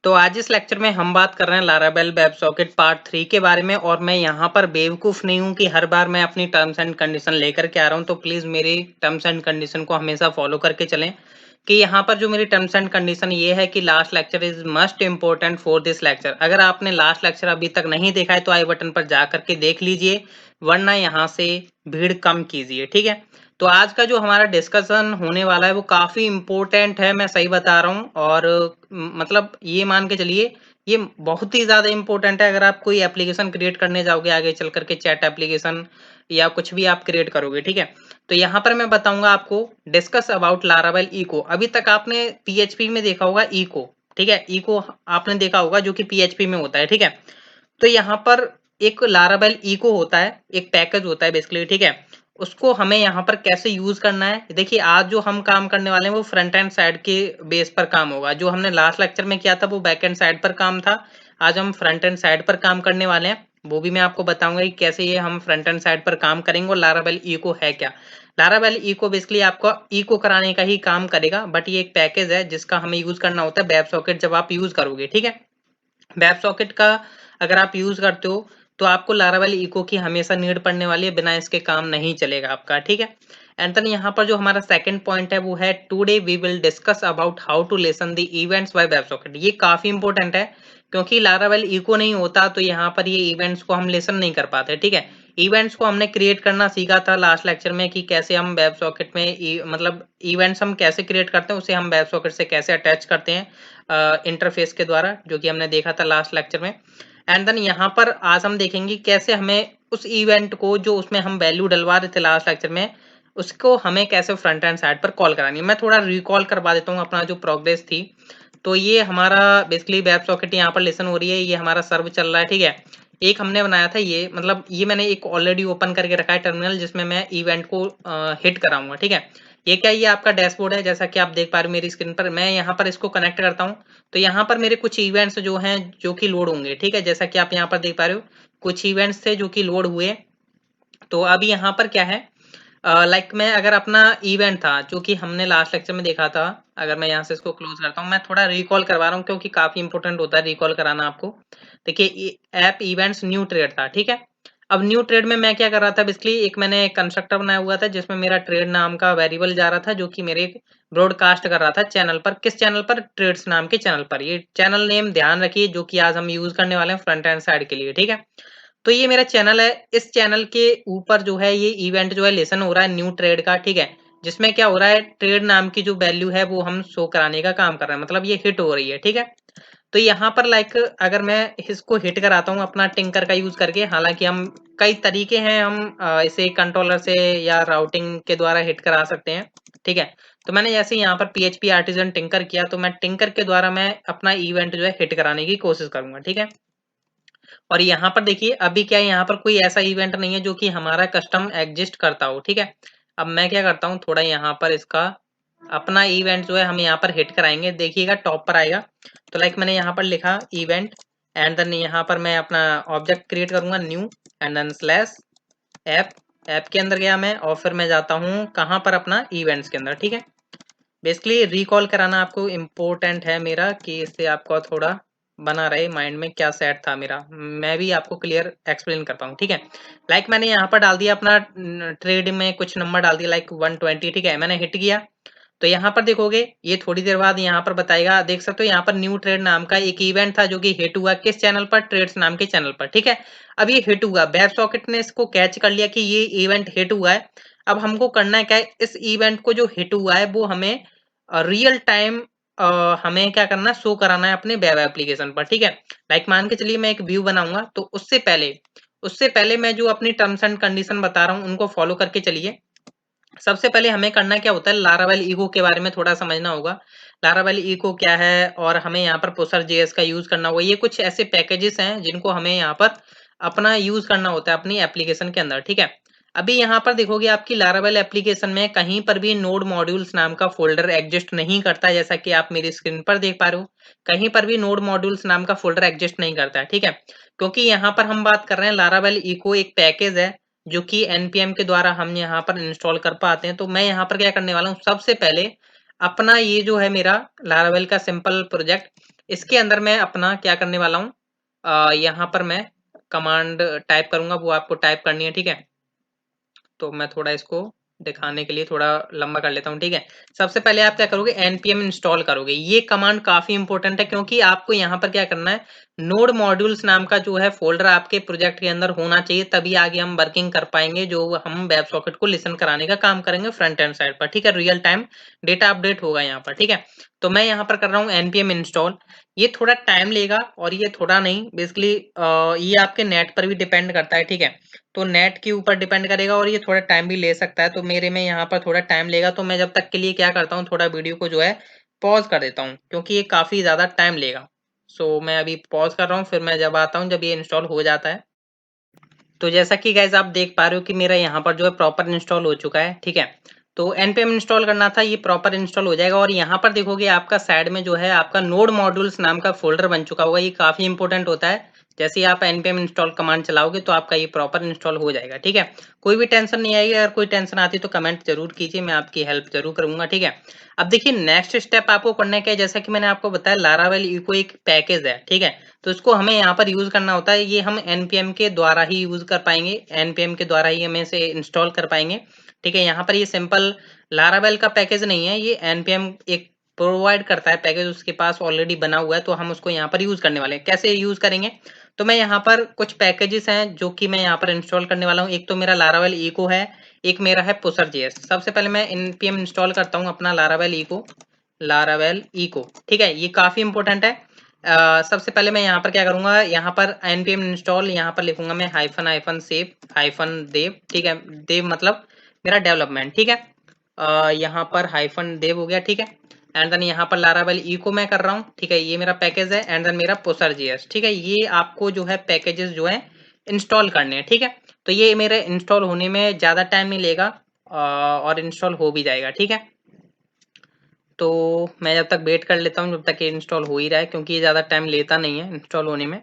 तो आज इस लेक्चर में हम बात कर रहे हैं लारावेल वेब सॉकेट पार्ट 3 के बारे में। और मैं यहाँ पर बेवकूफ़ नहीं हूँ कि हर बार मैं अपनी टर्म्स एंड कंडीशन लेकर के आ रहा हूँ। तो प्लीज़ मेरी टर्म्स एंड कंडीशन को हमेशा फॉलो करके चलें कि यहाँ पर जो मेरी टर्म्स एंड कंडीशन ये है कि last lecture is must important for this lecture. अगर आपने लास्ट लेक्चर अभी तक नहीं देखा है तो आई बटन पर जा करके देख लीजिए, वरना यहाँ से भीड़ कम कीजिए, ठीक है। तो आज का जो हमारा डिस्कशन होने वाला है वो काफ़ी इम्पोर्टेंट है, मैं सही बता रहा हूँ। और मतलब ये मान के चलिए ये बहुत ही ज़्यादा इम्पोर्टेंट है। अगर आप कोई एप्लीकेशन क्रिएट करने जाओगे आगे चल करके, चैट एप्लीकेशन या कुछ भी आप क्रिएट करोगे, ठीक है। तो यहाँ पर मैं बताऊंगा आपको डिस्कस अबाउट लारावेल इको। अभी तक आपने पीएचपी में देखा होगा इको, ठीक है। इको आपने देखा होगा जो कि पीएचपी में होता है, ठीक है। तो यहाँ पर एक लारावेल इको होता है, एक पैकेज होता है बेसिकली, ठीक है। उसको हमें यहाँ पर कैसे यूज करना है, देखिए आज जो हम काम करने वाले हैं वो फ्रंट एंड साइड के बेस पर काम होगा। जो हमने लास्ट लेक्चर में किया था वो बैक एंड साइड पर काम था। आज हम फ्रंट एंड साइड पर काम करने वाले हैं, वो भी मैं आपको बताऊंगा कि कैसे ये हम फ्रंट एंड साइड पर काम करेंगे। और लारावेल इको है क्या? लारावेल इको बेसिकली आपको इको कराने का ही काम करेगा, बट ये एक पैकेज है जिसका हमें यूज करना होता है वेब सॉकेट जब आप यूज करोगे, ठीक है। वेब सॉकेट का अगर आप यूज करते हो तो आपको लारावेल इको की हमेशा नीड पड़ने वाली है, बिना इसके काम नहीं चलेगा आपका, ठीक है। एंड देन यहाँ पर जो हमारा सेकंड पॉइंट है वो है today we will discuss about how to listen the events by web socket. ये काफी इंपॉर्टेंट है क्योंकि लारावेल इको नहीं होता तो यहाँ पर ये इवेंट्स को हम लिसन नहीं कर पाते, ठीक है। इवेंट्स को हमने क्रिएट करना सीखा था लास्ट लेक्चर में कि कैसे हम वेब सॉकेट में मतलब इवेंट्स हम कैसे क्रिएट करते हैं, उसे हम वेब सॉकेट से कैसे अटैच करते हैं इंटरफेस के द्वारा, जो कि हमने देखा था लास्ट लेक्चर में। एंड देन यहाँ पर आज हम देखेंगे कैसे हमें उस इवेंट को जो उसमें हम वैल्यू डलवा रहे थे लास्ट लेक्चर में, उसको हमें कैसे फ्रंट एंड साइड पर कॉल करानी है। मैं थोड़ा रिकॉल करवा देता हूँ अपना जो प्रोग्रेस थी। तो ये हमारा बेसिकली वेब सॉकेट यहाँ पर लिसन हो रही है, ये हमारा सर्व चल रहा है, ठीक है। एक हमने बनाया था ये, मतलब ये मैंने एक ऑलरेडी ओपन करके रखा है टर्मिनल जिसमें मैं इवेंट को हिट कराऊंगा, ठीक है। ये क्या, ये आपका डैशबोर्ड है जैसा कि आप देख पा रहे हो मेरी स्क्रीन पर। मैं यहाँ पर इसको कनेक्ट करता हूँ तो यहाँ पर मेरे कुछ इवेंट्स जो हैं जो कि लोड होंगे, ठीक है। जैसा कि आप यहाँ पर देख पा रहे हो कुछ इवेंट्स थे जो कि लोड हुए। तो अभी यहाँ पर क्या है, लाइक मैं अगर अपना इवेंट था जो कि हमने लास्ट लेक्चर में देखा था, अगर मैं यहाँ से इसको क्लोज करता हूँ, मैं थोड़ा रिकॉल करवा रहा हूँ क्योंकि काफी इंपॉर्टेंट होता है रिकॉल कराना आपको। देखिए ऐप इवेंट्स न्यू ट्रेड था, ठीक है। अब न्यू ट्रेड में मैं क्या कर रहा था, बेसिकली एक मैंने कंस्ट्रक्टर बनाया हुआ था जिसमें मेरा ट्रेड नाम का वेरिएबल जा रहा था जो कि मेरे ब्रॉडकास्ट कर रहा था चैनल पर। किस चैनल पर? ट्रेड्स नाम के चैनल पर। ये चैनल नेम ध्यान रखिए जो कि आज हम यूज करने वाले हैं फ्रंट एंड साइड के लिए, ठीक है। तो ये मेरा चैनल है, इस चैनल के ऊपर जो है ये इवेंट जो है लेसन हो रहा है न्यू ट्रेड का, ठीक है। जिसमें क्या हो रहा है, ट्रेड नाम की जो वैल्यू है वो हम शो कराने का काम कर रहे हैं, मतलब ये हिट हो रही है, ठीक है। तो यहाँ पर लाइक अगर मैं इसको हिट कराता हूँ अपना टिंकर का यूज करके, हालांकि हम कई तरीके हैं, हम इसे कंट्रोलर से या राउटिंग के द्वारा हिट करा सकते हैं, ठीक है। तो मैंने जैसे यहाँ पर पीएचपी आर्टिजन टिंकर किया तो मैं टिंकर के द्वारा मैं अपना इवेंट जो है हिट कराने की कोशिश करूंगा, ठीक है। और यहाँ पर देखिए अभी क्या है, यहाँ पर कोई ऐसा इवेंट नहीं है जो कि हमारा कस्टम एग्जिस्ट करता हो, ठीक है। अब मैं क्या करता हूँ, थोड़ा यहाँ पर इसका अपना इवेंट जो है हम यहाँ पर हिट कराएंगे, देखिएगा टॉप पर आएगा। तो लाइक मैंने यहाँ पर लिखा इवेंट एंड देन यहाँ पर मैं अपना ऑब्जेक्ट क्रिएट करूंगा new and then slash app. App के अंदर गया मैं और फिर मैं जाता हूँ कहाँ पर, अपना इवेंट्स के अंदर, ठीक है। बेसिकली रिकॉल कराना आपको इम्पोर्टेंट है मेरा कि इससे आपको थोड़ा बना रहे माइंड में क्या सेट था मेरा, मैं भी आपको क्लियर एक्सप्लेन कर पाऊँ, ठीक है। लाइक मैंने यहाँ पर डाल दिया अपना ट्रेड में कुछ नंबर डाल दिया लाइक 120, ठीक है। मैंने हिट किया तो यहाँ पर देखोगे ये थोड़ी देर बाद यहाँ पर बताएगा, देख सकते हो यहाँ पर न्यू ट्रेड नाम का एक इवेंट था जो कि हिट हुआ किस चैनल पर? ट्रेड्स नाम के चैनल पर, ठीक है। अब ये हिट हुआ, वेब सॉकेट ने इसको कैच कर लिया कि ये इवेंट हिट हुआ है। अब हमको करना है क्या है, इस इवेंट को जो हिट हुआ है वो हमें रियल टाइम हमें क्या करना है, शो कराना है अपने वेब एप्लीकेशन पर, ठीक है। लाइक मान के चलिए मैं एक व्यू बनाऊंगा तो उससे पहले मैं जो अपनी टर्म्स एंड कंडीशन बता रहा हूँ उनको फॉलो करके चलिए। सबसे पहले हमें करना क्या होता है, लारावेल ईगो के बारे में थोड़ा समझना होगा। लारावेल ईगो क्या है और हमें यहाँ पर पोसर जेएस का यूज करना होगा। ये कुछ ऐसे पैकेजेस हैं जिनको हमें यहाँ पर अपना यूज करना होता है अपनी एप्लीकेशन के अंदर, ठीक है। अभी यहाँ पर देखोगे आपकी लारावेल एप्लीकेशन में कहीं पर भी नोड मॉड्यूल्स नाम का फोल्डर एग्जिस्ट नहीं करता है, जैसा कि आप मेरी स्क्रीन पर देख पा रहे हो। कहीं पर भी नोड मॉड्यूल्स नाम का फोल्डर एग्जिस्ट नहीं करता है, ठीक है। क्योंकि यहाँ पर हम बात कर रहे हैं लारावेल इको एक पैकेज है जो कि npm के द्वारा हम यहाँ पर इंस्टॉल कर पाते हैं। तो मैं यहाँ पर क्या करने वाला हूँ, सबसे पहले अपना ये जो है मेरा लारावेल का सिंपल प्रोजेक्ट, इसके अंदर मैं अपना क्या करने वाला हूँ, यहाँ पर मैं कमांड टाइप करूंगा, वो आपको टाइप करनी है, ठीक है। तो मैं थोड़ा इसको दिखाने के लिए थोड़ा लंबा कर लेता हूँ, ठीक है। सबसे पहले आप क्या करोगे, npm इंस्टॉल करोगे। ये कमांड काफी इंपॉर्टेंट है, क्योंकि आपको यहाँ पर क्या करना है, नोड मॉड्यूल्स नाम का जो है फोल्डर आपके प्रोजेक्ट के अंदर होना चाहिए, तभी आगे हम वर्किंग कर पाएंगे, जो हम वेब सॉकेट को लिसन कराने का काम करेंगे फ्रंट एंड साइड पर, ठीक है। रियल टाइम डेटा अपडेट होगा यहाँ पर, ठीक है। तो मैं यहाँ पर कर रहा हूँ npm इंस्टॉल। ये थोड़ा टाइम लेगा, और ये थोड़ा नहीं, बेसिकली ये आपके नेट पर भी डिपेंड करता है, ठीक है। तो नेट के ऊपर डिपेंड करेगा, और ये थोड़ा टाइम भी ले सकता है। तो मेरे में यहाँ पर थोड़ा टाइम लेगा, तो मैं जब तक के लिए क्या करता हूँ, थोड़ा वीडियो को जो है पॉज कर देता हूँ, क्योंकि ये काफी ज्यादा टाइम लेगा। सो मैं अभी पॉज कर रहा हूँ, फिर मैं जब आता हूँ जब ये इंस्टॉल हो जाता है। तो जैसा कि गाइज आप देख पा रहे हो कि मेरा यहाँ पर जो है प्रॉपर इंस्टॉल हो चुका है, ठीक है। तो npm इंस्टॉल करना था, ये प्रॉपर इंस्टॉल हो जाएगा। और यहाँ पर देखोगे आपका साइड में जो है आपका नोड मॉड्यूल्स नाम का फोल्डर बन चुका होगा। ये काफी इंपॉर्टेंट होता है। जैसे ही आप npm इंस्टॉल कमांड चलाओगे तो आपका ये प्रॉपर इंस्टॉल हो जाएगा, ठीक है। कोई भी टेंशन नहीं आएगी। अगर कोई टेंशन आती तो कमेंट जरूर कीजिए, मैं आपकी हेल्प जरूर करूंगा, ठीक है। अब देखिए नेक्स्ट स्टेप आपको करना क्या है, जैसा कि मैंने आपको बताया लारावेल इको एक पैकेज है, ठीक है। तो इसको हमें यहाँ पर यूज करना होता है। ये हम npm के द्वारा ही यूज कर पाएंगे, npm के द्वारा ही हमें इसे इंस्टॉल कर पाएंगे, ठीक है। यहाँ पर ये सिंपल लारावेल का पैकेज नहीं है, ये npm एक प्रोवाइड करता है पैकेज, उसके पास ऑलरेडी बना हुआ है। तो हम उसको यहाँ पर यूज करने वाले हैं। कैसे यूज करेंगे, तो मैं यहाँ पर कुछ पैकेजेस हैं जो कि मैं यहाँ पर इंस्टॉल करने वाला हूँ। एक तो मेरा लारावेल इको है, एक मेरा है पुसर जेएस। सबसे पहले मैं npm इंस्टॉल करता हूँ अपना लारावेल इको, ठीक है। ये काफी इंपॉर्टेंट है। सबसे पहले मैं यहाँ पर क्या करूंगा, यहाँ पर npm इंस्टॉल, यहाँ पर लिखूंगा मैं -देव, ठीक है। देव मतलब मेरा डेवलपमेंट, ठीक है। यहाँ पर -देव हो गया, ठीक है। एंड देन यहाँ पर लारावेल इको मैं कर रहा हूँ, ठीक है। ये मेरा पैकेज है। एंड देन मेरा पुसर जेएस, ठीक है। ये आपको जो है पैकेजेस जो है इंस्टॉल करने हैं, ठीक है। तो ये मेरे इंस्टॉल होने में ज्यादा टाइम नहीं लेगा, और इंस्टॉल हो भी जाएगा, ठीक है। तो मैं जब तक वेट कर लेता हूँ जब तक ये इंस्टॉल हो ही रहा है, क्योंकि ये ज़्यादा टाइम लेता नहीं है इंस्टॉल होने में।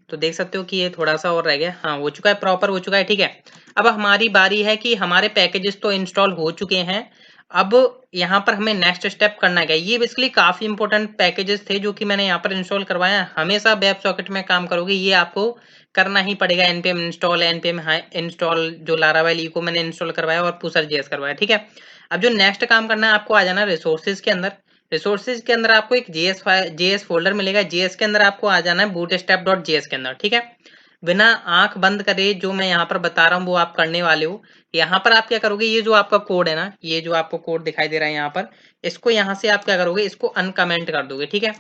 तो देख सकते हो कि ये थोड़ा सा और रह गया। हाँ, हो चुका है, प्रॉपर हो चुका है, ठीक है। अब हमारी बारी है कि हमारे पैकेजेस तो इंस्टॉल हो चुके हैं। अब यहाँ पर हमें नेक्स्ट स्टेप करना है। ये बेसिकली काफी इंपॉर्टेंट पैकेजेस थे जो कि मैंने यहाँ पर इंस्टॉल करवाया। हमेशा वेब सॉकेट में काम करोगे ये आपको करना ही पड़ेगा। npm इंस्टॉल, npm इंस्टॉल, जो लारावेल इको मैंने इंस्टॉल करवाया, और पुसर जेएस करवाया, ठीक है। अब जो नेक्स्ट काम करना है, आपको आ जाना रिसोर्सेज के अंदर। रिसोर्सेज के अंदर आपको एक जेएस फोल्डर मिलेगा। जेएस के अंदर आपको आ जाना है bootstrap.js के अंदर, ठीक है। बिना आंख बंद करे जो मैं यहाँ पर बता रहा हूँ वो आप करने वाले हो। यहाँ पर आप क्या करोगे, ये जो आपका कोड है ना, ये जो आपको कोड दिखाई दे रहा है यहाँ पर, इसको यहाँ से आप क्या करोगे, इसको अनकमेंट कर दोगे, ठीक है।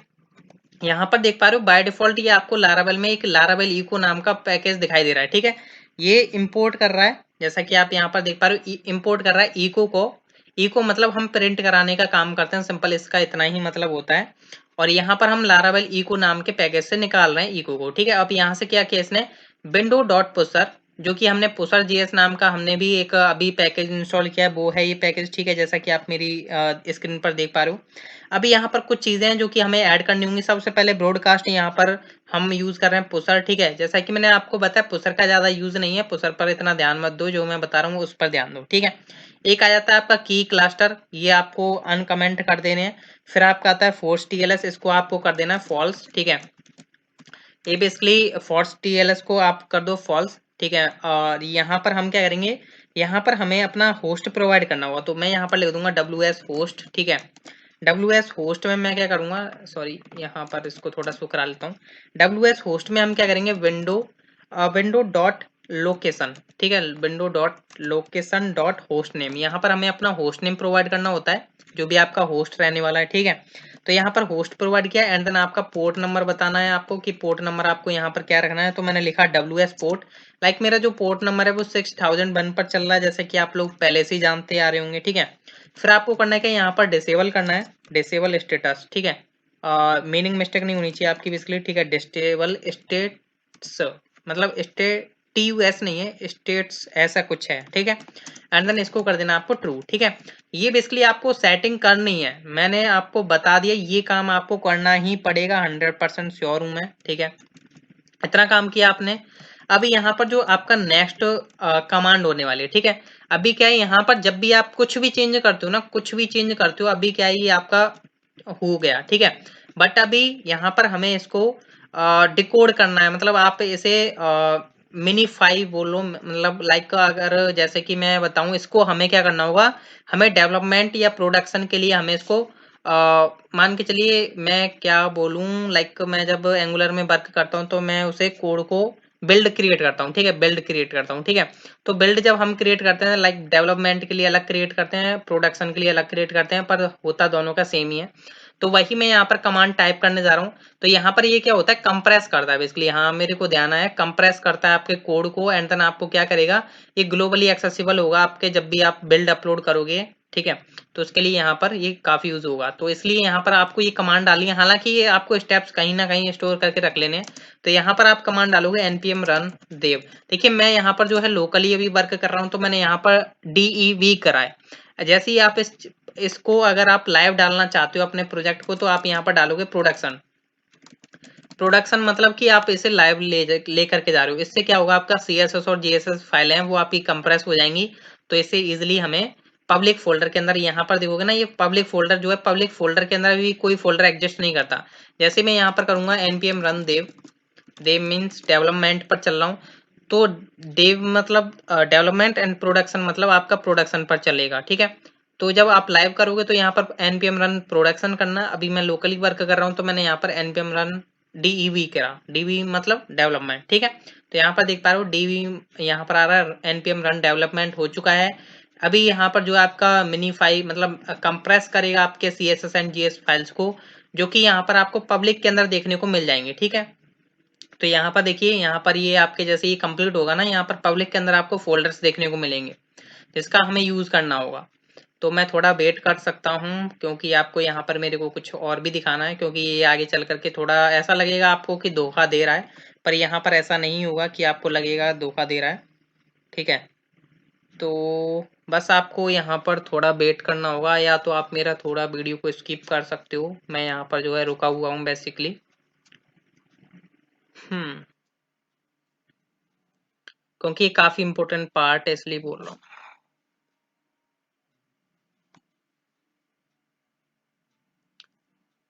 यहाँ पर देख पा रहे हो बाय डिफॉल्ट ये आपको लारावेल में एक लारावेल इको नाम का पैकेज दिखाई दे रहा है, ठीक है। ये इंपोर्ट कर रहा है, जैसा कि आप यहाँ पर देख पा रहे हो, इंपोर्ट कर रहा है इको को। इको मतलब हम प्रिंट कराने का काम करते हैं, सिंपल इसका इतना ही मतलब होता है। और यहाँ पर हम लारावेल इको नाम के पैकेज से निकाल रहे हैं इको को, ठीक है। अब यहाँ से क्या किया इसने, विंडो डॉट पुसर, जो कि हमने पुसर जेएस नाम का हमने भी एक अभी पैकेज इंस्टॉल किया है, वो है ये पैकेज, ठीक है। जैसा कि आप मेरी स्क्रीन पर देख पा रहे हो। अभी यहाँ पर कुछ चीजें हैं जो कि हमें ऐड करनी होंगी। सबसे पहले ब्रॉडकास्ट, यहाँ पर हम यूज कर रहे हैं पुसर, ठीक है। जैसा कि मैंने आपको बताया पुसर का ज्यादा यूज नहीं है, पुसर पर इतना ध्यान मत दो, जो मैं बता रहा हूँ उस पर ध्यान दो, ठीक है। एक आ जाता है आपका की क्लस्टर, ये आपको अनकमेंट कर देने हैं। फिर आपका आता है फोर्स टीएलएस, इसको आपको कर देना है फॉल्स, ठीक है। ये बेसिकली फोर्स टीएलएस को आप कर दो फॉल्स, ठीक है। और यहाँ पर हम क्या करेंगे, यहाँ पर हमें अपना होस्ट प्रोवाइड करना होगा। तो मैं यहाँ पर लिख दूंगा WS होस्ट, ठीक है। WS होस्ट में मैं क्या करूंगा, सॉरी यहाँ पर इसको थोड़ा सा करा लेता हूँ। WS होस्ट में हम क्या करेंगे, विंडो डॉट लोकेशन, ठीक है। Window dot location dot host name, यहाँ पर हमें अपना होस्ट नेम प्रोवाइड करना होता है, जो भी आपका होस्ट रहने वाला है, ठीक है। तो यहाँ पर होस्ट प्रोवाइड किया। एंड देन आपका पोर्ट नंबर बताना है आपको, कि पोर्ट नंबर आपको यहाँ पर क्या रखना है। तो मैंने लिखा WS पोर्ट, लाइक मेरा जो पोर्ट नंबर है वो 6001 पर चल रहा है, जैसे कि आप लोग पहले से ही जानते आ रहे होंगे, ठीक है। फिर आपको करना है कि यहाँ पर डिसेबल करना है, डिसेबल स्टेटस, ठीक है। मीनिंग मिस्टेक नहीं होनी चाहिए आपकी बेसिकली, ठीक है। डिसेबल स्टेट्स मतलब स्टेट TUS नहीं है, स्टेट्स ऐसा कुछ है, ठीक है। एंड देन इसको कर देना आपको ट्रू, ठीक है। ये बेसिकली आपको सेटिंग करनी है, मैंने आपको बता दिया, ये काम आपको करना ही पड़ेगा, 100% श्योर हूं मैं, ठीक है। इतना काम किया आपने। अभी यहाँ पर जो आपका नेक्स्ट कमांड होने वाली है, ठीक है। अभी क्या है, यहाँ पर जब भी आप कुछ भी चेंज करते हो ना, कुछ भी चेंज करते हो, अभी क्या है, ये आपका हो गया, ठीक है। बट अभी यहाँ पर हमें इसको डिकोड करना है, मतलब आप इसे मिनीफाई बोलो, मतलब लाइक अगर जैसे कि मैं बताऊं, इसको हमें क्या करना होगा, हमें डेवलपमेंट या प्रोडक्शन के लिए हमें इसको मान के चलिए, मैं क्या बोलूं, लाइक मैं जब एंगुलर में वर्क करता हूं तो मैं उसे कोड को बिल्ड क्रिएट करता हूं, ठीक है, बिल्ड क्रिएट करता हूं, ठीक है। तो बिल्ड जब हम क्रिएट करते हैं, लाइक डेवलपमेंट के लिए अलग क्रिएट करते हैं, प्रोडक्शन के लिए अलग क्रिएट करते हैं, पर होता दोनों का सेम ही है। तो वही मैं यहाँ पर कमांड टाइप करने जा रहा हूँ। तो यहाँ पर ये क्या होता है, कंप्रेस करता है बेसिकली, हाँ मेरे को ध्यान है, कंप्रेस करता है आपके कोड को, एंड देन आपको क्या करेगा, ये ग्लोबली एक्सेसिबल होगा आपके जब भी आप बिल्ड अपलोड करोगे, ठीक है। तो उसके लिए यहाँ पर ये काफी यूज होगा, तो इसलिए यहाँ पर आपको ये कमांड डालनी है, हालांकि ये आपको स्टेप्स कहीं ना कहीं स्टोर करके रख लेने हैं। तो यहाँ पर आप कमांड डालोगे npm run dev। देखिए मैं यहाँ पर जो है लोकली अभी वर्क कर रहा हूँ, तो मैंने यहाँ पर dev करा है। जैसे ही आप इसको अगर आप लाइव डालना चाहते हो अपने प्रोजेक्ट को, तो आप यहाँ पर डालोगे प्रोडक्शन। प्रोडक्शन मतलब कि आप इसे लाइव ले करके जा रहे हो, इससे क्या होगा, आपका CSS और GSS फाइल है वो आपकी कंप्रेस हो जाएंगी। तो इसे इजिली हमें पब्लिक फोल्डर के अंदर, यहाँ पर देखोगे ना, ये पब्लिक फोल्डर जो है, पब्लिक फोल्डर के अंदर भी कोई फोल्डर एग्जिस्ट नहीं करता। जैसे मैं यहाँ पर करूंगा npm run dev, देव मीन्स डेवलपमेंट पर चल रहा हूँ, तो देव मतलब डेवलपमेंट, एंड प्रोडक्शन मतलब आपका प्रोडक्शन पर चलेगा, ठीक है। तो जब आप लाइव करोगे तो यहाँ पर npm run प्रोडक्शन करना, अभी मैं लोकली वर्क कर रहा हूँ तो मैंने यहाँ पर npm run dev करा, dev मतलब डेवलपमेंट, ठीक है। तो यहाँ पर देख पा रहे हो dev यहाँ पर आ रहा है, npm run डेवलपमेंट हो चुका है। अभी यहाँ पर जो आपका मिनीफाई मतलब कंप्रेस करेगा आपके CSS एंड GS फाइल्स को, जो कि यहाँ पर आपको पब्लिक के अंदर देखने को मिल जाएंगे, ठीक है। तो यहाँ पर देखिए, यहाँ पर ये आपके जैसे ये कंप्लीट होगा ना, यहाँ पर पब्लिक के अंदर आपको फोल्डर्स देखने को मिलेंगे, जिसका हमें यूज करना होगा। तो मैं थोड़ा वेट कर सकता हूँ, क्योंकि आपको यहाँ पर मेरे को कुछ और भी दिखाना है, क्योंकि ये आगे चल करके थोड़ा ऐसा लगेगा आपको कि धोखा दे रहा है, पर यहाँ पर ऐसा नहीं होगा कि आपको लगेगा धोखा दे रहा है, ठीक है। तो बस आपको यहाँ पर थोड़ा वेट करना होगा, या तो आप मेरा थोड़ा वीडियो को स्किप कर सकते हो, मैं यहाँ पर जो है रुका हुआ हूँ बेसिकली। हम्म क्योंकि ये काफी इंपॉर्टेंट पार्ट है, इसलिए बोल रहा हूँ।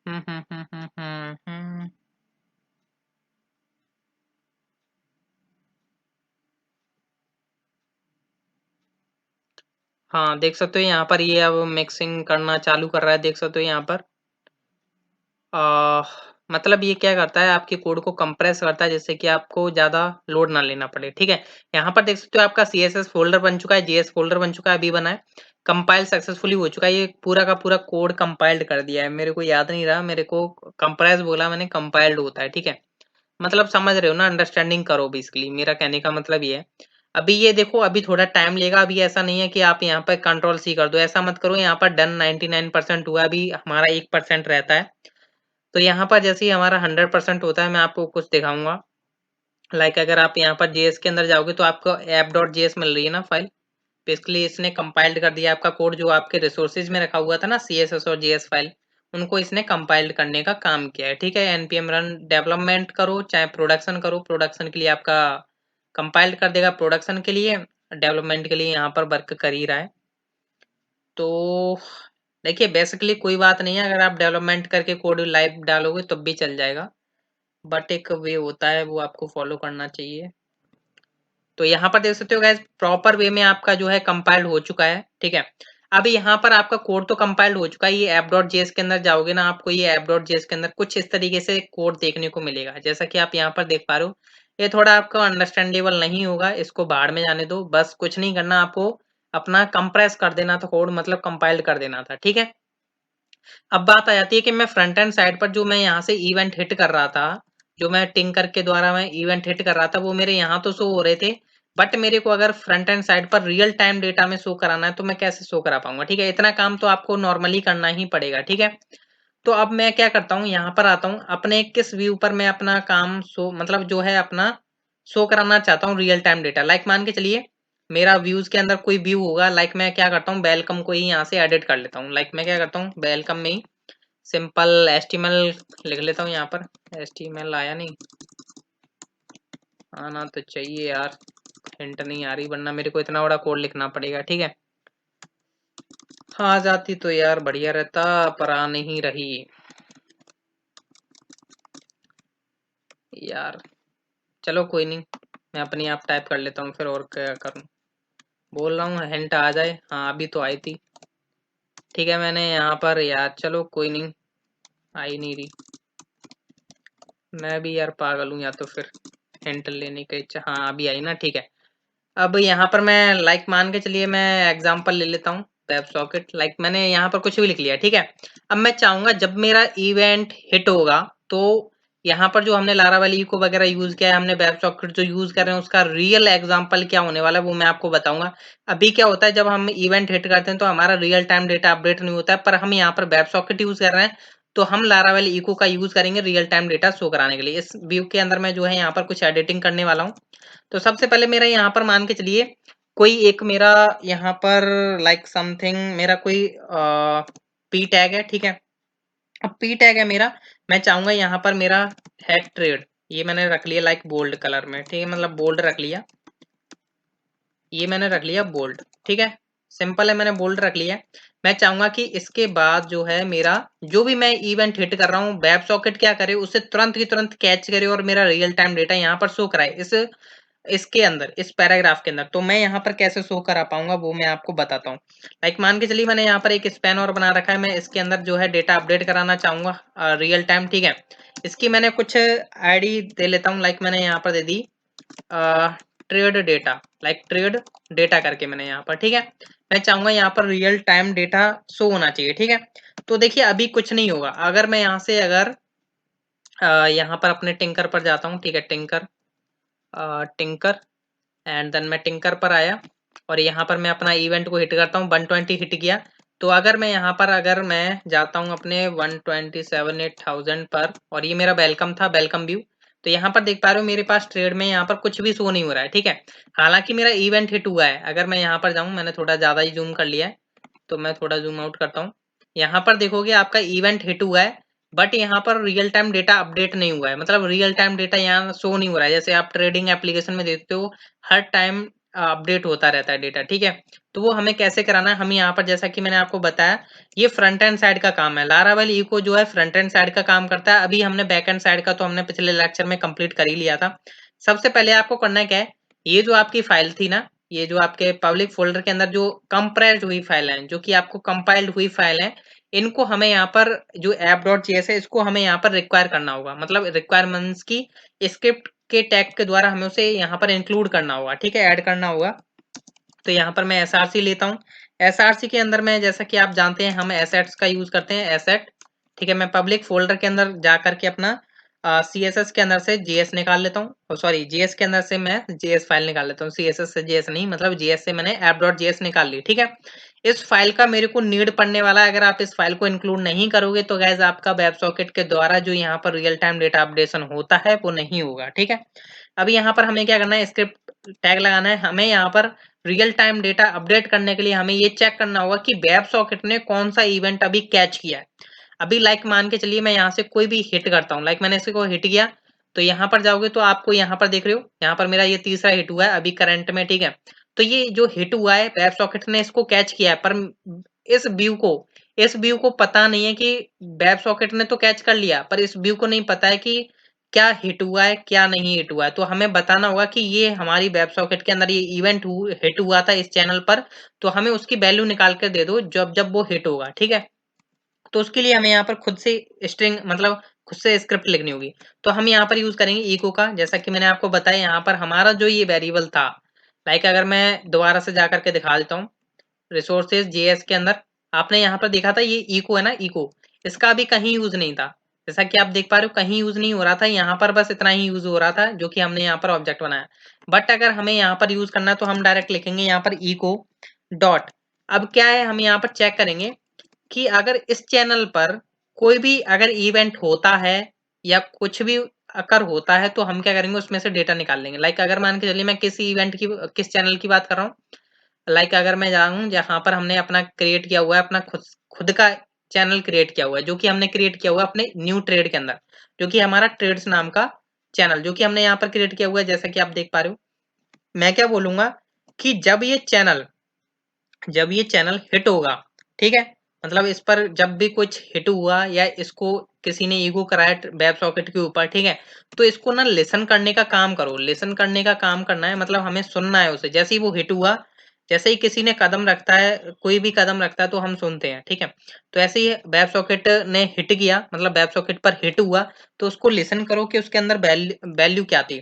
हम्म। हाँ देख सकते हो यहाँ पर ये अब मिक्सिंग करना चालू कर रहा है, देख सकते हो यहाँ पर आ, मतलब ये क्या करता है, आपके कोड को कंप्रेस करता है, जिससे कि आपको ज्यादा लोड ना लेना पड़े, ठीक है। यहाँ पर देख सकते हो आपका CSS फोल्डर बन चुका है, GS फोल्डर बन चुका है, अभी बना है, कंपाइल सक्सेसफुली हो चुका है, ये पूरा का पूरा कोड कंपाइल्ड कर दिया है, मेरे को याद नहीं रहा, मेरे को कंप्रेस बोला मैंने, कंपाइल्ड होता है, ठीक है। मतलब समझ रहे हो ना, अंडरस्टैंडिंग करो बेसिकली, मेरा कहने का मतलब ये है। अभी ये देखो, अभी थोड़ा टाइम लेगा, अभी ऐसा नहीं है कि आप यहाँ पर कंट्रोल C कर दो, ऐसा मत करो, यहाँ पर डन 99% हुआ, अभी हमारा 1% रहता है। तो यहाँ पर जैसे ही हमारा 100% होता है, मैं आपको कुछ दिखाऊंगा। लाइक अगर आप यहाँ पर JS के अंदर जाओगे, तो आपको app.js मिल रही है ना फाइल, बेसिकली इसने कंपाइल्ड कर दिया आपका कोड, जो आपके रिसोर्सेज में रखा हुआ था ना CSS और JS फाइल, उनको इसने कंपाइल्ड करने का काम किया है, ठीक है। npm run डेवलपमेंट करो चाहे प्रोडक्शन करो, प्रोडक्शन के लिए आपका कंपाइल्ड कर देगा, प्रोडक्शन के लिए, डेवलपमेंट के लिए यहाँ पर वर्क कर ही रहा है। तो देखिए बेसिकली कोई बात नहीं है, अगर आप डेवलपमेंट करके कोड लाइव डालोगे तब भी चल जाएगा, बट एक वे होता है वो आपको फॉलो करना चाहिए। तो यहाँ पर देख सकते हो गाइस, प्रॉपर वे में आपका जो है कंपाइल्ड हो चुका है, ठीक है। अब यहाँ पर आपका कोड तो कंपाइल्ड हो चुका है, ये app.js के अंदर जाओगे ना, आपको ये app.js के अंदर कुछ इस तरीके से कोड देखने को मिलेगा, जैसा कि आप यहाँ पर देख पा रहे हो। ये थोड़ा आपका अंडरस्टैंडेबल नहीं होगा, इसको बाहर में जाने दो, बस कुछ नहीं करना आपको, अपना कंप्रेस कर देना था कोड, मतलब कंपाइल्ड कर देना था, ठीक है। अब बात आ जाती है कि मैं फ्रंट एंड साइड पर जो मैं यहाँ से इवेंट हिट कर रहा था, जो मैं टिंकर के द्वारा मैं इवेंट हिट कर रहा था, वो मेरे यहाँ तो शो हो रहे थे, बट मेरे को अगर फ्रंट एंड साइड पर रियल टाइम डेटा में शो कराना है, तो मैं कैसे शो करा पाऊंगा, ठीक है। इतना काम तो आपको नॉर्मली करना ही पड़ेगा, ठीक है। तो अब मैं क्या करता हूँ, यहाँ पर आता हूँ, अपने किस व्यू पर मैं अपना काम शो मतलब जो है अपना शो कराना चाहता हूँ रियल टाइम डेटा, लाइक मान के चलिए मेरा व्यूज के अंदर कोई व्यू होगा, लाइक मैं क्या करता हूँ, वेलकम को ही यहाँ से एडिट कर लेता हूँ, लाइक मैं क्या करता हूँ, वेलकम में ही सिंपल HTML लिख लेता हूँ, यहाँ पर HTML आया नहीं, आना तो चाहिए यार, हिंट नहीं आ रही, वरना मेरे को इतना बड़ा कोड लिखना पड़ेगा, ठीक है। आ जाती तो यार बढ़िया रहता, पर आ नहीं रही। यार चलो कोई नहीं, मैं अपनी आप टाइप कर लेता हूँ फिर, और क्या करूँ। बोल रहा हूँ हिंट आ जाए। हाँ अभी तो आई थी। ठीक है मैंने यहाँ पर यार, चलो कोई नहीं, आई नहीं रही। मैं भी यार पागल हूँ, या तो फिर हिंट लेने की इच्छा। हाँ अभी आई ना, ठीक है। अब यहाँ पर मैं लाइक मान के चलिए, मैं एग्जांपल ले लेता हूँ वेब सॉकेट। लाइक मैंने यहाँ पर कुछ भी लिख लिया, ठीक है। अब मैं चाहूंगा जब मेरा इवेंट हिट होगा तो यहाँ पर जो हमने लारावेल इको वगैरह यूज किया है, हमने वेब सॉकेट जो यूज कर रहे हैं उसका रियल एग्जांपल क्या होने वाला है वो मैं आपको बताऊंगा। अभी क्या होता है, जब हम इवेंट हिट करते हैं तो हमारा रियल टाइम डेटा अपडेट नहीं होता है, पर हम यहाँ पर वेब सॉकेट यूज कर रहे हैं तो हम लारावेल इको का यूज करेंगे रियल टाइम डेटा शो कराने के लिए। इस व्यू के अंदर मैं जो है यहाँ पर कुछ एडिटिंग करने वाला हूँ। तो सबसे पहले मेरा यहाँ पर मान के चलिए कोई एक मेरा यहाँ पर लाइक समथिंग मेरा कोई पी टैग है, ठीक है। अब पी टैग है मेरा, मैं चाहूंगा यहाँ पर मेरा है ट्रेड, ये मैंने रख लिया लाइक बोल्ड कलर में, ठीक है, मतलब बोल्ड रख लिया, ये मैंने रख लिया बोल्ड, ठीक है। सिंपल है, मैंने बोल्ड रख लिया। मैं चाहूंगा कि इसके बाद जो है मेरा जो भी मैं इवेंट हिट कर रहा हूँ वेब सॉकेट क्या करे, उसे तुरंत की तुरंत कैच करे और मेरा रियल टाइम डेटा यहाँ पर शो कराए इस इसके अंदर, इस पैराग्राफ के अंदर। तो मैं यहाँ पर कैसे शो करा पाऊंगा वो मैं आपको बताता हूँ। लाइक मान के चलिए मैंने यहाँ पर एक स्पैन और बना रखा है, मैं इसके अंदर जो है डेटा अपडेट कराना चाहूंगा रियल टाइम, ठीक है। इसकी मैंने कुछ आईडी दे लेता हूँ, लाइक मैंने यहाँ पर दे दी trade data, like trade data करके मैंने यहाँ पर, ठीक है। मैं चाहूंगा यहाँ पर रियल टाइम डेटा शो होना चाहिए, ठीक है। तो देखिए अभी कुछ नहीं होगा, अगर मैं यहाँ से अगर यहाँ पर अपने टिंकर पर जाता हूँ, ठीक है, टिंकर टिंकर एंड देन मैं टिंकर पर आया और यहाँ पर मैं अपना इवेंट को हिट करता हूँ, 120 हिट किया। तो अगर मैं यहाँ पर अगर मैं जाता हूँ अपने 127,800 पर और ये मेरा वेलकम था, वेलकम व्यू, तो यहाँ पर देख पा रहे हो मेरे पास ट्रेड में यहाँ पर कुछ भी शो नहीं हो रहा है, ठीक है। हालांकि मेरा इवेंट हिट हुआ है। अगर मैं यहाँ पर जाऊँ, मैंने थोड़ा ज्यादा ही जूम कर लिया है तो मैं थोड़ा जूम आउट करता हूँ। यहाँ पर देखोगे आपका इवेंट हिट हुआ है, बट यहाँ पर रियल टाइम डेटा अपडेट नहीं हुआ है, मतलब रियल टाइम डेटा यहाँ शो नहीं हो रहा है। जैसे आप ट्रेडिंग एप्लीकेशन में देखते हो हर टाइम अपडेट होता रहता है डेटा, ठीक है। तो वो हमें कैसे कराना है, हम यहाँ पर जैसा कि मैंने आपको बताया ये फ्रंट एंड साइड का काम है। लारावेल इको जो है फ्रंट एंड साइड का काम करता है। अभी हमने बैक एंड साइड का तो हमने पिछले लेक्चर में कंप्लीट कर ही लिया था। सबसे पहले आपको करना क्या है, ये जो आपकी फाइल थी ना, ये जो आपके पब्लिक फोल्डर के अंदर जो कंप्रेस्ड हुई फाइल है, जो कि आपको कंपाइल्ड हुई फाइल है, इनको हमें यहाँ पर जो app.js है इसको हमें यहाँ पर रिक्वायर करना होगा, मतलब रिक्वायरमेंट्स की स्क्रिप्ट के टैग के द्वारा हमें उसे यहाँ पर इंक्लूड करना होगा, ठीक है, ऐड करना होगा। तो यहाँ पर मैं एसआरसी लेता हूँ। एसआरसी के अंदर में जैसा कि आप जानते हैं हम एसेट्स का यूज करते हैं, एसेट, ठीक है। मैं पब्लिक फोल्डर के अंदर जा करके अपना सीएसएस के अंदर से जेएस निकाल लेता हूँ, सॉरी जेएस के अंदर से मैं जेएस फाइल निकाल लेता हूँ, सीएसएस से जेएस नहीं, मतलब जेएस से मैंने app.js निकाल ली, ठीक है। इस फाइल का मेरे को नीड पड़ने वाला है। अगर आप इस फाइल को इंक्लूड नहीं करोगे तो गैस आपका वेब सॉकेट के द्वारा जो यहाँ पर रियल टाइम डेटा अपडेशन होता है वो नहीं होगा, ठीक है। अभी यहाँ पर हमें क्या करना है, स्क्रिप्ट टैग लगाना है। हमें यहाँ पर रियल टाइम डेटा अपडेट करने के लिए हमें ये चेक करना होगा कि वेब सॉकेट ने कौन सा इवेंट अभी कैच किया है। अभी लाइक मान के चलिए मैं यहाँ से कोई भी हिट करता हूँ, लाइक मैंने इसको हिट किया, तो यहाँ पर जाओगे तो आपको यहाँ पर देख रहे हो, यहाँ पर मेरा ये तीसरा हिट हुआ है अभी करंट में, ठीक है। तो ये जो हिट हुआ है वेब सॉकेट ने इसको कैच किया है, पर इस व्यू को इस व्यू को पता नहीं है कि वेब सॉकेट ने तो कैच कर लिया, पर इस व्यू को नहीं पता है कि क्या हिट हुआ है क्या नहीं हिट हुआ है। तो हमें बताना होगा कि ये हमारी वेब सॉकेट के अंदर ये इवेंट हिट हुआ था इस चैनल पर, तो हमें उसकी वैल्यू निकाल कर दे दो जब जब वो हिट होगा, ठीक है। तो उसके लिए हमें यहाँ पर खुद से स्ट्रिंग, मतलब खुद से स्क्रिप्ट लिखनी होगी। तो हम यहाँ पर यूज करेंगे इको का, जैसा कि मैंने आपको बताया यहाँ पर हमारा जो ये वेरिएबल था, लाइक अगर मैं दोबारा से जा करके दिखा देता हूँ रिसोर्सेज जेएस के अंदर, आपने यहाँ पर देखा था ये इको है ना, इको, इसका अभी कहीं यूज नहीं था। जैसा कि आप देख पा रहे हो कहीं यूज नहीं हो रहा था, यहाँ पर बस इतना ही यूज हो रहा था जो कि हमने यहाँ पर ऑब्जेक्ट बनाया। बट अगर हमें यहाँ पर यूज करना है तो हम डायरेक्ट लिखेंगे यहाँ पर इको डॉट। अब क्या है, हम यहाँ पर चेक करेंगे कि अगर इस चैनल पर कोई भी अगर इवेंट होता है या कुछ भी अगर होता है तो हम क्या करेंगे, उसमें से डेटा निकाल लेंगे। लाइक अगर मान के चलिए मैं किस इवेंट की किस चैनल की बात कर रहा हूँ, लाइक अगर मैं जाऊँ जहां पर हमने अपना क्रिएट किया हुआ है, अपना खुद खुद का चैनल क्रिएट किया हुआ है, जो कि हमने क्रिएट किया हुआ है अपने न्यू ट्रेड के अंदर, जो कि हमारा ट्रेड्स नाम का चैनल जो कि हमने यहाँ पर क्रिएट किया हुआ है, जैसा कि आप देख पा रहे हो। मैं क्या बोलूंगा कि जब ये चैनल हिट होगा, ठीक है, मतलब इस पर जब भी कुछ हिट हुआ या इसको किसी ने ईगो कराया वेब सॉकेट के ऊपर, ठीक है, तो इसको ना लिसन करने का काम करो, लिसन करने का काम करना है, मतलब हमें सुनना है उसे। जैसे ही वो हिट हुआ, जैसे ही किसी ने कदम रखता है, कोई भी कदम रखता है तो हम सुनते हैं, ठीक है। तो ऐसे ही वेब सॉकेट ने हिट किया, मतलब वेब सॉकेट पर हिट हुआ, तो उसको लिसन करो कि उसके अंदर वैल्यू क्या थी।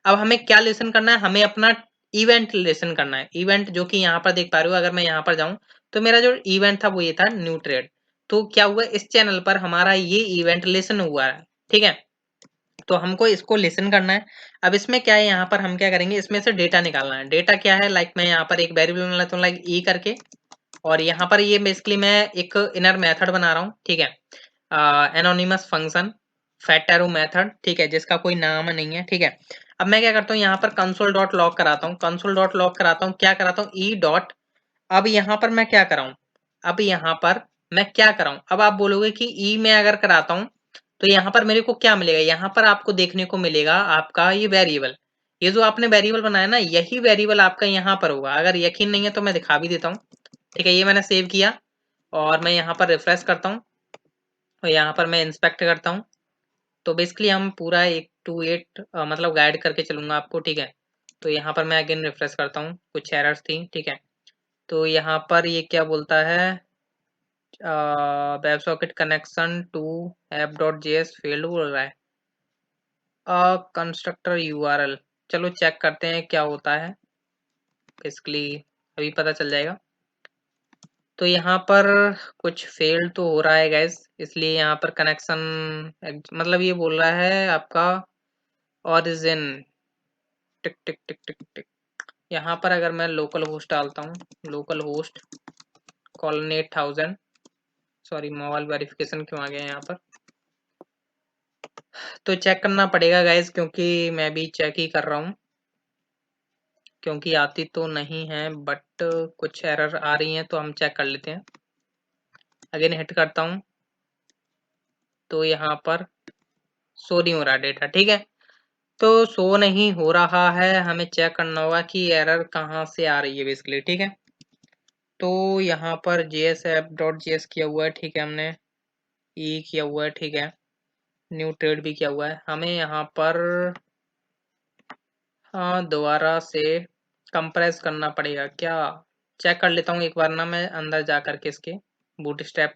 अब हमें क्या लिसन करना है, हमें अपना इवेंट लिसन करना है। इवेंट जो कि यहाँ पर देख पा रहे हो, अगर मैं यहाँ पर जाऊं तो मेरा जो इवेंट था वो ये था न्यू ट्रेड। तो क्या हुआ, इस चैनल पर हमारा ये इवेंट लिसन हुआ है, ठीक है। तो हमको इसको लिसन करना है। अब इसमें क्या है, यहाँ पर हम क्या करेंगे, इसमें से डेटा निकालना है। डेटा क्या है, लाइक मैं यहाँ पर एक वेरिएबल बना लेता हूँ, लाइक ई करके, और यहाँ पर ये बेसिकली मैं एक इनर मेथड बना रहा हूँ, ठीक है, anonymous function fat arrow method, ठीक है, जिसका कोई नाम नहीं है, ठीक है। अब मैं क्या करता हूँ, यहाँ पर कंसोल डॉट लॉग कराता हूँ, कंसोल डॉट लॉग कराता हूँ, क्या कराता हूँ, ई डॉट। अब यहाँ पर मैं क्या कराऊँ, अब यहाँ पर मैं क्या कराऊँ, अब आप बोलोगे कि ई में अगर कराता हूँ तो यहाँ पर मेरे को क्या मिलेगा, यहाँ पर आपको देखने को मिलेगा आपका ये वेरिएबल, ये जो आपने वेरिएबल बनाया ना, यही वेरिएबल आपका यहाँ पर होगा। अगर यकीन नहीं है तो मैं दिखा भी देता हूँ, ठीक है। ये मैंने सेव किया और मैं यहाँ पर रिफ्रेश करता हूँ और यहाँ पर मैं इंस्पेक्ट करता हूँ। तो बेसिकली हम पूरा 1 to 8 मतलब गाइड करके चलूंगा आपको, ठीक है। तो यहाँ पर मैं अगेन रिफ्रेश करता हूँ, कुछ एरर्स थी, ठीक है। तो यहाँ पर ये क्या बोलता है, web socket connection to app dot JS failed बोल रहा है, कंस्ट्रक्टर यूआरएल। चलो चेक करते हैं क्या होता है, बेसिकली अभी पता चल जाएगा। तो यहाँ पर कुछ फेल तो हो रहा है गैस, इसलिए यहाँ पर कनेक्शन मतलब ये बोल रहा है आपका ओरिजिन, टिक टिक टिक टिक टिक। यहाँ पर अगर मैं लोकल होस्ट डालता हूँ, local host colon 8000, sorry mobile verification क्यों आ गया यहाँ पर, तो चेक करना पड़ेगा गाइज, क्योंकि मैं भी चेक ही कर रहा हूँ, क्योंकि आती तो नहीं है बट कुछ एरर आ रही हैं, तो हम चेक कर लेते हैं। अगेन हिट करता हूँ तो यहाँ पर शो नहीं हो रहा डेटा, ठीक है। तो शो नहीं हो रहा है, हमें चेक करना होगा कि एरर कहाँ से आ रही है बेसिकली, ठीक है। तो यहाँ पर जेएस ऐप डॉट जेएस किया हुआ है, ठीक है, हमने ई किया हुआ है, ठीक है, न्यू ट्रेड भी किया हुआ है। हमें यहाँ पर हाँ दोबारा से कंप्रेस करना पड़ेगा क्या, चेक कर लेता हूँ एक बार ना मैं अंदर जा करके इसके बूटस्ट्रैप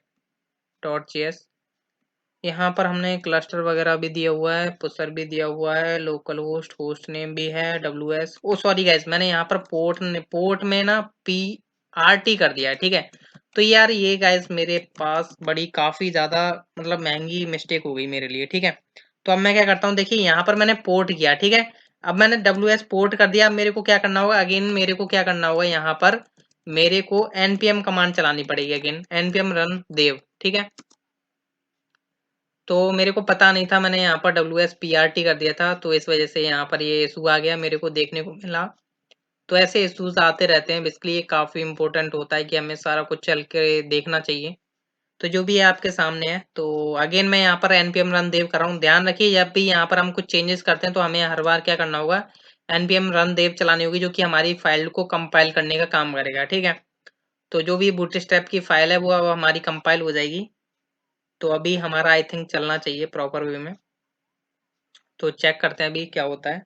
डॉट जेएस। यहाँ पर हमने क्लस्टर वगैरह भी दिया हुआ है, पुसर भी दिया हुआ है, लोकल होस्ट, होस्ट नेम भी है, डब्ल्यू एस, ओ सॉरी गाइस, मैंने यहाँ पर पोर्ट में ना पी आर टी कर दिया है, ठीक है। तो यार ये गाइस मेरे पास बड़ी काफी ज्यादा मतलब महंगी मिस्टेक हो गई मेरे लिए, ठीक है। तो अब मैं क्या करता हूँ, देखिए यहाँ पर मैंने पोर्ट किया, ठीक है। अब मैंने डब्ल्यू एस पोर्ट कर दिया, अब मेरे को क्या करना होगा, अगेन मेरे को क्या करना होगा, यहाँ पर मेरे को npm कमांड चलानी पड़ेगी, अगेन npm रन देव, ठीक है। तो मेरे को पता नहीं था, मैंने यहाँ पर WSPRT कर दिया था, तो इस वजह से यहाँ पर ये इशू आ गया, मेरे को देखने को मिला। तो ऐसे इश्यूज आते रहते हैं, बेसिकली ये काफ़ी इंपॉर्टेंट होता है कि हमें सारा कुछ चल के देखना चाहिए। तो जो भी है आपके सामने है, तो अगेन मैं यहाँ पर npm रन देव कर रहा हूँ। ध्यान रखिए जब भी यहाँ पर हम कुछ चेंजेस करते हैं तो हमें हर बार क्या करना होगा, npm रन देव चलानी होगी, जो कि हमारी फाइल को कंपाइल करने का काम करेगा, ठीक है। तो जो भी बूटस्ट्रैप की फाइल है वो अब हमारी कंपाइल हो जाएगी। तो अभी हमारा आई थिंक चलना चाहिए प्रॉपर वे में। तो चेक करते हैं अभी क्या होता है।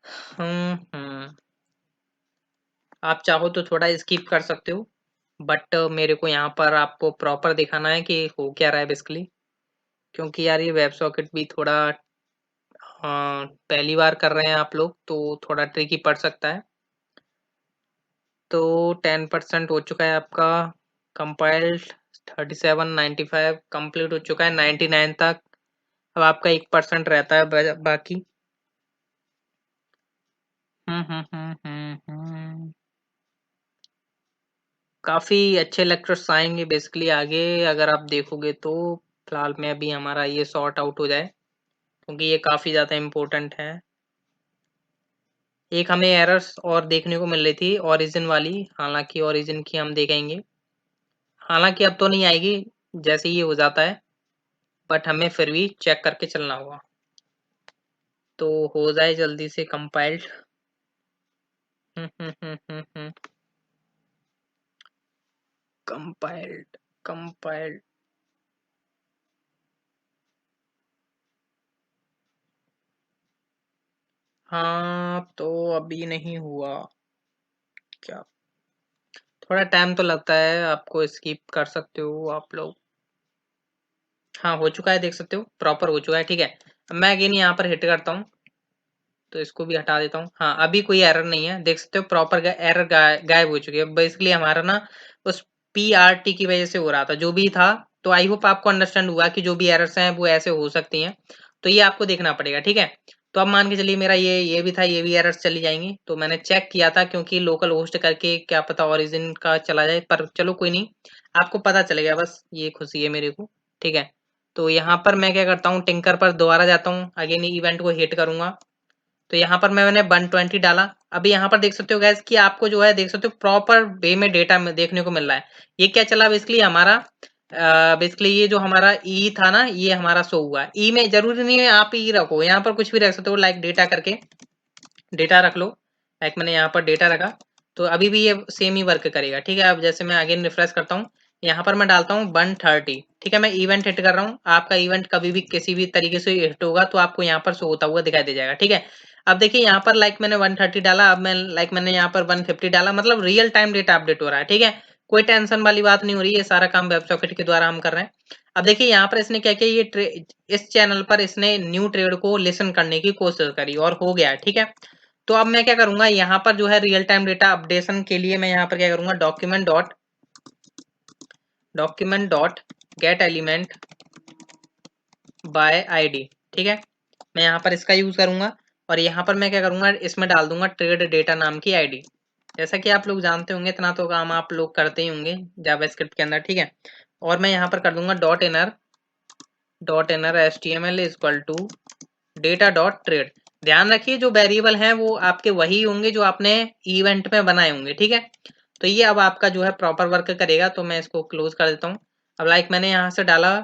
हम्म, आप चाहो तो थोड़ा स्किप कर सकते हो, बट मेरे को यहाँ पर आपको प्रॉपर दिखाना है कि हो क्या रहा है बेसिकली, क्योंकि यार ये वेब सॉकेट भी थोड़ा पहली बार कर रहे हैं आप लोग, तो थोड़ा ट्रिकी पड़ सकता है। तो 10% हो चुका है आपका कंपाइल्ड, 3795 कंप्लीट हो चुका है, 99 तक। अब आपका 1% रहता है बाकी। काफ़ी अच्छे लेक्चर्स आएंगे बेसिकली आगे, अगर आप देखोगे तो। फिलहाल में अभी हमारा ये सॉर्ट आउट हो जाए, क्योंकि ये काफ़ी ज़्यादा इम्पोर्टेंट है। एक हमें एरर्स और देखने को मिल रही थी ओरिजिन वाली, हालांकि ओरिजिन की हम देखेंगे, हालांकि अब तो नहीं आएगी जैसे ये हो जाता है, बट हमें फिर भी चेक करके चलना होगा। तो हो जाए जल्दी से कंपाइल्ड। कंपाइल्ड, कंपाइल्ड, हाँ, तो अभी नहीं हुआ क्या? थोड़ा टाइम तो लगता है, आपको स्किप कर सकते हो आप लोग। हाँ, हो चुका है, देख सकते हो प्रॉपर हो चुका है, ठीक है। अब मैं अगेन यहाँ पर हिट करता हूँ, तो इसको भी हटा देता हूँ। हाँ, अभी कोई एरर नहीं है, देख सकते हो प्रॉपर एरर गायब हो चुकी है। बेसिकली हमारा ना उस PRT की वजह से हो रहा था जो भी था। तो आई होप आपको अंडरस्टैंड हुआ कि जो भी एरर्स हैं वो ऐसे हो सकती हैं, तो ये आपको देखना पड़ेगा, ठीक है। तो अब मान के चलिए मेरा ये भी था, ये भी एरर्स चली जाएंगी। तो मैंने चेक किया था, क्योंकि लोकल होस्ट करके क्या पता ओरिजिन का चला जाए, पर चलो कोई नहीं, आपको पता चलेगा, बस ये खुशी है मेरे को, ठीक है। तो यहाँ पर मैं क्या करता हूँ, टिंकर पर दोबारा जाता हूँ, अगेन इवेंट को हिट करूंगा। तो यहाँ पर मैंने 120 डाला। अभी यहाँ पर देख सकते हो गैस कि आपको जो है देख सकते हो प्रॉपर वे में डेटा में देखने को मिल रहा है। ये क्या चला बेसिकली हमारा, बेसिकली ये जो हमारा ई था ना, ये हमारा शो हुआ। ई में जरूरी नहीं है आप ई रखो, यहाँ पर कुछ भी रख सकते हो, लाइक डेटा करके डेटा रख लो। लाइक मैंने यहाँ पर डेटा रखा, तो अभी भी ये सेम ही वर्क करेगा, ठीक है। अब जैसे मैं अगेन रिफ्रेश करता हूँ, यहाँ पर मैं डालता हूँ 130, ठीक है। मैं इवेंट हिट कर रहा हूँ, आपका इवेंट कभी भी किसी भी तरीके से हिट होगा तो आपको यहाँ पर शो होता हुआ दिखाई दे जाएगा, ठीक है। अब देखिए यहाँ पर लाइक मैंने 130 डाला, अब मैं लाइक मैंने यहाँ पर 150 डाला, मतलब रियल टाइम डेटा अपडेट हो रहा है, ठीक है। कोई टेंशन वाली बात नहीं हो रही है, सारा काम वेब सॉकेट के द्वारा हम कर रहे हैं। अब देखिए यहाँ पर इसने क्या किया, इस चैनल पर इसने न्यू ट्रेड को लिसन करने की कोशिश करी और हो गया, ठीक है। तो अब मैं क्या करूंगा, यहाँ पर जो है रियल टाइम डेटा अपडेशन के लिए मैं यहाँ पर क्या करूंगा, document dot gate element by ID, ठीक है। मैं यहाँ पर इसका यूज करूंगा, और यहाँ पर मैं क्या करूंगा, इसमें डाल दूंगा ट्रेड डेटा नाम की आईडी। जैसा कि आप लोग जानते होंगे, इतना तो काम आप लोग करते ही होंगे जावास्क्रिप्ट के अंदर, ठीक है। और मैं यहाँ पर कर दूंगा dot inner HTML equal to data dot trade. ध्यान रखिए जो वेरिएबल हैं वो आपके वही होंगे जो आपने इवेंट में बनाए होंगे, ठीक है। तो ये अब आपका जो है प्रॉपर वर्क करेगा, तो मैं इसको क्लोज कर देता हूँ। अब लाइक मैंने यहाँ से डाला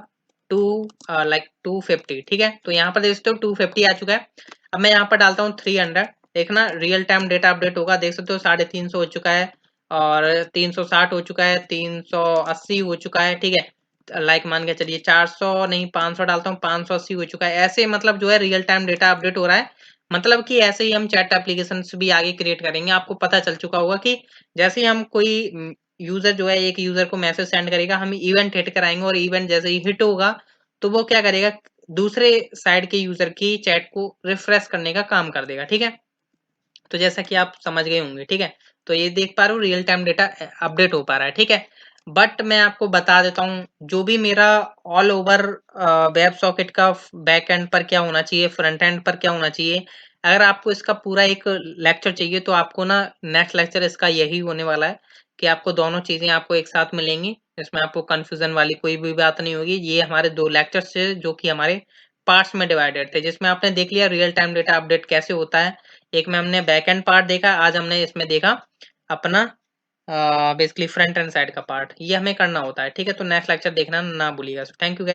टू लाइक 250, ठीक है। तो यहाँ पर देख सकते हो 250 आ चुका है। अब मैं यहाँ पर डालता हूँ 300, देखना रियल टाइम डेटा अपडेट होगा, देख सकते हो 350 हो चुका है, और 360 हो चुका है, 380 हो चुका है, ठीक है। लाइक मान के चलिए 400 नहीं 500 डालता हूँ, 580 हो चुका है। ऐसे मतलब जो है रियल टाइम डेटा अपडेट हो रहा है। मतलब कि ऐसे ही हम चैट एप्लीकेशन भी आगे क्रिएट करेंगे। आपको पता चल चुका होगा कि जैसे ही हम कोई यूजर जो है, एक यूजर को मैसेज सेंड करेगा, हम इवेंट हिट कराएंगे, और इवेंट जैसे ही हिट होगा तो वो क्या करेगा, दूसरे साइड के यूजर की चैट को रिफ्रेश करने का काम कर देगा, ठीक है। तो जैसा कि आप समझ गए होंगे, ठीक है। तो ये देख पा रहे हो रियल टाइम डेटा अपडेट हो पा रहा है, ठीक है। बट मैं आपको बता देता हूँ, जो भी मेरा ऑल ओवर वेब सॉकेट का बैक एंड पर क्या होना चाहिए, फ्रंट एंड पर क्या होना चाहिए, अगर आपको इसका पूरा एक लेक्चर चाहिए तो आपको ना नेक्स्ट लेक्चर इसका यही होने वाला है, कि आपको दोनों चीजें आपको एक साथ मिलेंगी। इसमें आपको कंफ्यूजन वाली कोई भी बात नहीं होगी। ये हमारे 2 लेक्चर्स थे जो कि हमारे पार्ट्स में डिवाइडेड थे, जिसमें आपने देख लिया रियल टाइम डेटा अपडेट कैसे होता है। एक में हमने बैक एंड पार्ट देखा, आज हमने इसमें देखा अपना बेसिकली फ्रंट एंड साइड का पार्ट। ये हमें करना होता है, ठीक है। तो नेक्स्ट लेक्चर देखना ना भूलिएगा। Thank you.